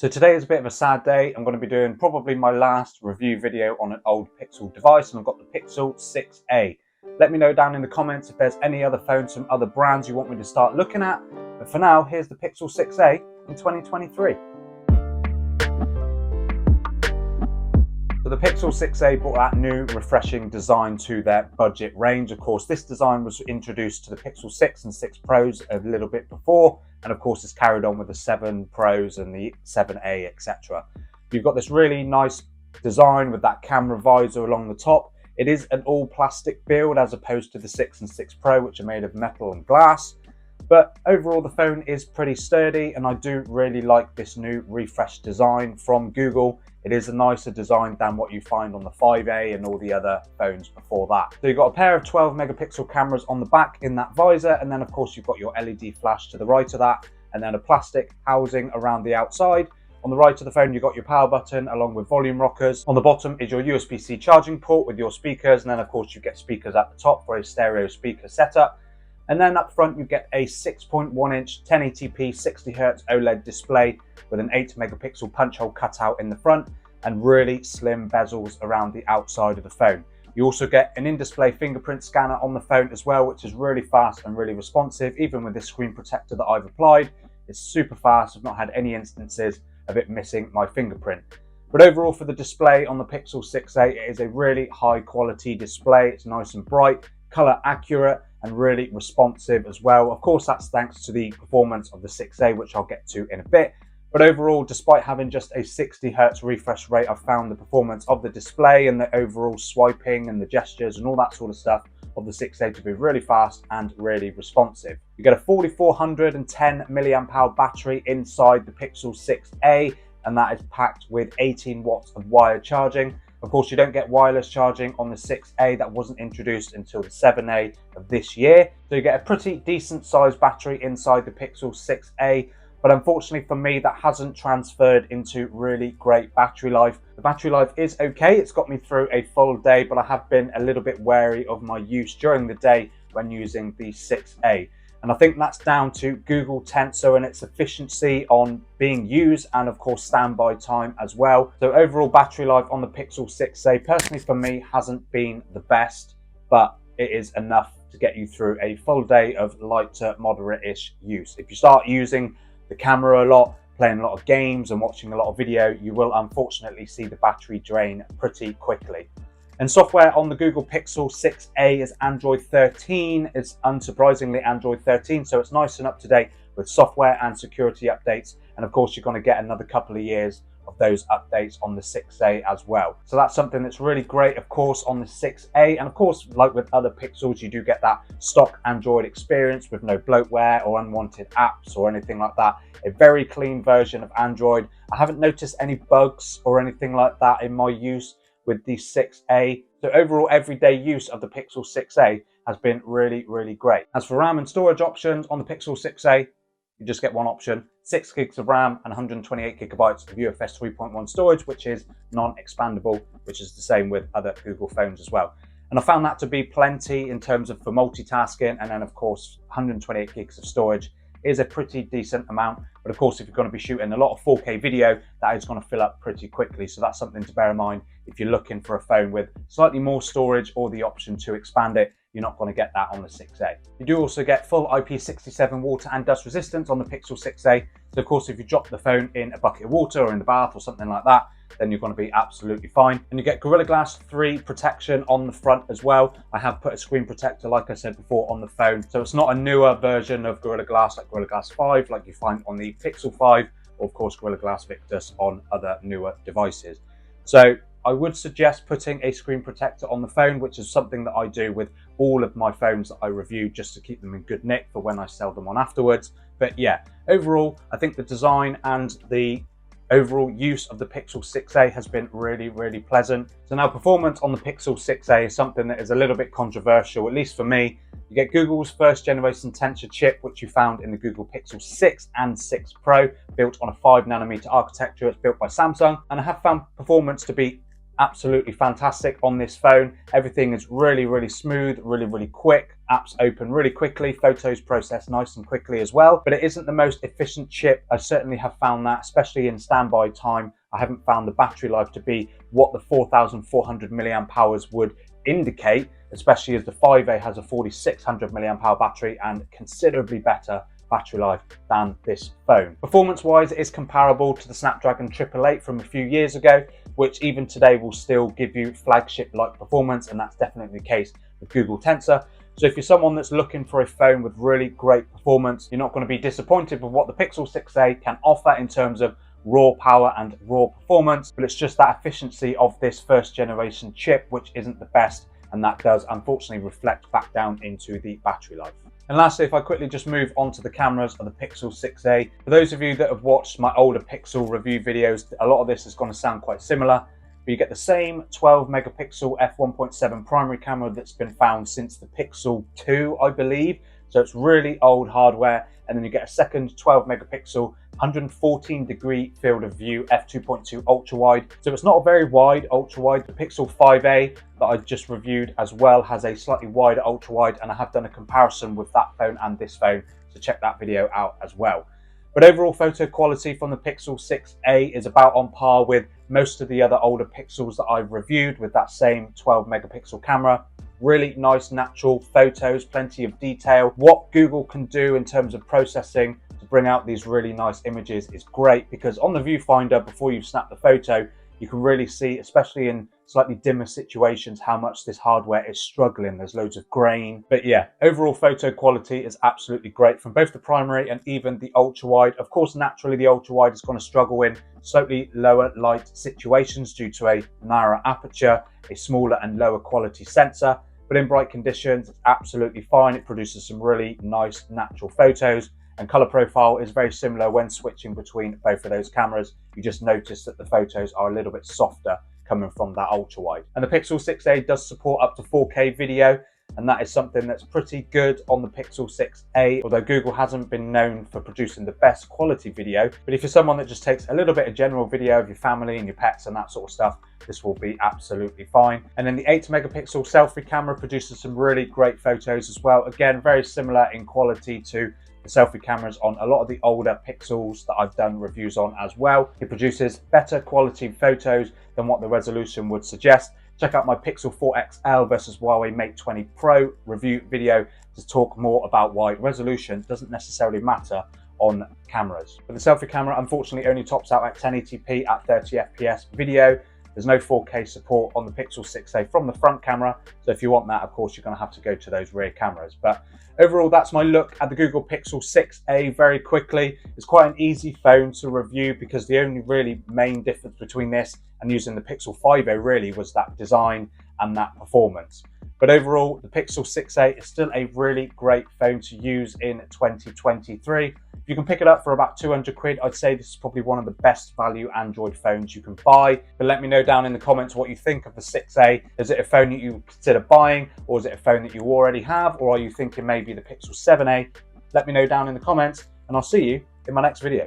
So today is a bit of a sad day. I'm going to be doing probably my last review video on an old Pixel device, and I've got the Pixel 6a. Let me know down in the comments if there's any other phones from other brands you want me to start looking at. But for now, here's the Pixel 6a in 2023. So the Pixel 6a brought that new refreshing design to their budget range. Of course, this design was introduced to the Pixel 6 and 6 Pros a little bit before, and of course it's carried on with the 7 Pros and the 7a, etc. You've got this really nice design with that camera visor along the top. It is an all plastic build as opposed to the 6 and 6 Pro, which are made of metal and glass. But overall the phone is pretty sturdy, and I do really like this new refreshed design from Google. It is a nicer design than what you find on the 5A and all the other phones before that. So you've got a pair of 12 megapixel cameras on the back in that visor, and then of course you've got your LED flash to the right of that, and then a plastic housing around the outside. On the right of the phone you've got your power button along with volume rockers. On the bottom is your USB-C charging port with your speakers, and then of course you get speakers at the top for a stereo speaker setup. And then up front you get a 6.1-inch 1080p 60Hz OLED display with an 8 megapixel punch hole cutout in the front and really slim bezels around the outside of the phone. You also get an in-display fingerprint scanner on the phone as well, which is really fast and really responsive. Even with this screen protector that I've applied, it's super fast. I've not had any instances of it missing my fingerprint. But overall for the display on the Pixel 6a, it is a really high quality display. It's nice and bright, color accurate, and really responsive as well. Of course, that's thanks to the performance of the 6a, which I'll get to in a bit. But overall, despite having just a 60Hz refresh rate, I've found the performance of the display and the overall swiping and the gestures and all that sort of stuff of the 6a to be really fast and really responsive. You get a 4410 milliamp hour battery inside the Pixel 6a, and that is packed with 18 watts of wired charging. Of course, you don't get wireless charging on the 6a. That wasn't introduced until the 7a of this year. So you get a pretty decent sized battery inside the Pixel 6a. But unfortunately for me, that hasn't transferred into really great battery life. The battery life is okay. It's got me through a full day, but I have been a little bit wary of my use during the day when using the 6a. And I think that's down to Google Tensor and its efficiency on being used, and of course standby time as well. So overall battery life on the Pixel 6a personally for me hasn't been the best, but it is enough to get you through a full day of light to moderate-ish use. If you start using the camera a lot, playing a lot of games and watching a lot of video, you will unfortunately see the battery drain pretty quickly. And software on the Google Pixel 6a is Android 13. It's unsurprisingly Android 13, so it's nice and up to date with software and security updates. And of course, you're going to get another couple of years of those updates on the 6a as well. So that's something that's really great, of course, on the 6a. And of course, like with other Pixels, you do get that stock Android experience with no bloatware or unwanted apps or anything like that. A very clean version of Android. I haven't noticed any bugs or anything like that in my use with the 6a. So overall everyday use of the Pixel 6a has been really, really great. As for RAM and storage options on the Pixel 6a, you just get one option, 6 gigs of RAM and 128 gigabytes of UFS 3.1 storage, which is non-expandable, which is the same with other Google phones as well. And I found that to be plenty in terms of for multitasking, and then of course 128 gigs of storage is a pretty decent amount. But of course, if you're going to be shooting a lot of 4K video, that is going to fill up pretty quickly. So that's something to bear in mind if you're looking for a phone with slightly more storage or the option to expand it. You're not going to get that on the 6a. You do also get full IP67 water and dust resistance on the Pixel 6a. So of course, if you drop the phone in a bucket of water or in the bath or something like that, then you're going to be absolutely fine. And you get Gorilla Glass 3 protection on the front as well. I have put a screen protector, like I said before, on the phone. So it's not a newer version of Gorilla Glass like Gorilla Glass 5, like you find on the Pixel 5, or of course Gorilla Glass Victus on other newer devices. So I would suggest putting a screen protector on the phone, which is something that I do with all of my phones that I review, just to keep them in good nick for when I sell them on afterwards. But yeah, overall, I think the design and the overall use of the Pixel 6a has been really, really pleasant. So now performance on the Pixel 6a is something that is a little bit controversial, at least for me. You get Google's first generation Tensor chip, which you found in the Google Pixel 6 and 6 Pro, built on a 5nm architecture. It's built by Samsung, and I have found performance to be absolutely fantastic on this phone. Everything is really smooth, really quick. Apps open really quickly, photos process nice and quickly as well, but it isn't the most efficient chip. I certainly have found that, especially in standby time. I haven't found the battery life to be what the 4,400 milliamp hours would indicate, especially as the 5A has a 4,600 milliamp hour battery and considerably better battery life than this phone. Performance wise, it is comparable to the Snapdragon 888 from a few years ago, which even today will still give you flagship like performance, and that's definitely the case with Google Tensor. So if you're someone that's looking for a phone with really great performance, you're not going to be disappointed with what the Pixel 6a can offer in terms of raw power and raw performance, but it's just that efficiency of this first generation chip which isn't the best, and that does unfortunately reflect back down into the battery life. And lastly, if I quickly just move on to the cameras of the Pixel 6a, for those of you that have watched my older Pixel review videos, a lot of this is going to sound quite similar, but you get the same 12 megapixel f1.7 primary camera that's been found since the Pixel 2, I believe. So it's really old hardware, and then you get a second 12 megapixel 114 degree field of view f2.2 ultra wide. So it's not a very wide ultra wide. The Pixel 5a that I just reviewed as well has a slightly wider ultra wide, and I have done a comparison with that phone and this phone, so check that video out as well. But overall photo quality from the Pixel 6a is about on par with most of the other older Pixels that I've reviewed with that same 12 megapixel camera. Really nice natural photos, plenty of detail. What Google can do in terms of processing to bring out these really nice images is great, because on the viewfinder, before you snap the photo, you can really see, especially in slightly dimmer situations, how much this hardware is struggling. There's loads of grain. But yeah, overall photo quality is absolutely great from both the primary and even the ultra wide. Of course, naturally the ultra wide is going to struggle in slightly lower light situations due to a narrower aperture, a smaller and lower quality sensor. But in bright conditions, it's absolutely fine. It produces some really nice natural photos, and color profile is very similar when switching between both of those cameras. You just notice that the photos are a little bit softer coming from that ultra wide. And the Pixel 6a does support up to 4K video, and that is something that's pretty good on the Pixel 6a, although Google hasn't been known for producing the best quality video. But if you're someone that just takes a little bit of general video of your family and your pets and that sort of stuff, this will be absolutely fine. And then the 8 megapixel selfie camera produces some really great photos as well. Again, very similar in quality to the selfie cameras on a lot of the older Pixels that I've done reviews on as well. It produces better quality photos than what the resolution would suggest. Check out my Pixel 4 XL versus Huawei Mate 20 Pro review video to talk more about why resolution doesn't necessarily matter on cameras. But the selfie camera unfortunately only tops out at 1080p at 30 FPS video. There's no 4K support on the Pixel 6a from the front camera, so if you want that, of course, you're going to have to go to those rear cameras. But overall, that's my look at the Google Pixel 6a very quickly. It's quite an easy phone to review because the only really main difference between this and using the Pixel 5a really was that design and that performance. But overall, the Pixel 6a is still a really great phone to use in 2023. If you can pick it up for about 200 quid, I'd say this is probably one of the best value Android phones you can buy. But let me know down in the comments what you think of the 6a. Is it a phone that you consider buying, or is it a phone that you already have, or are you thinking maybe the Pixel 7a? Let me know down in the comments, and I'll see you in my next video.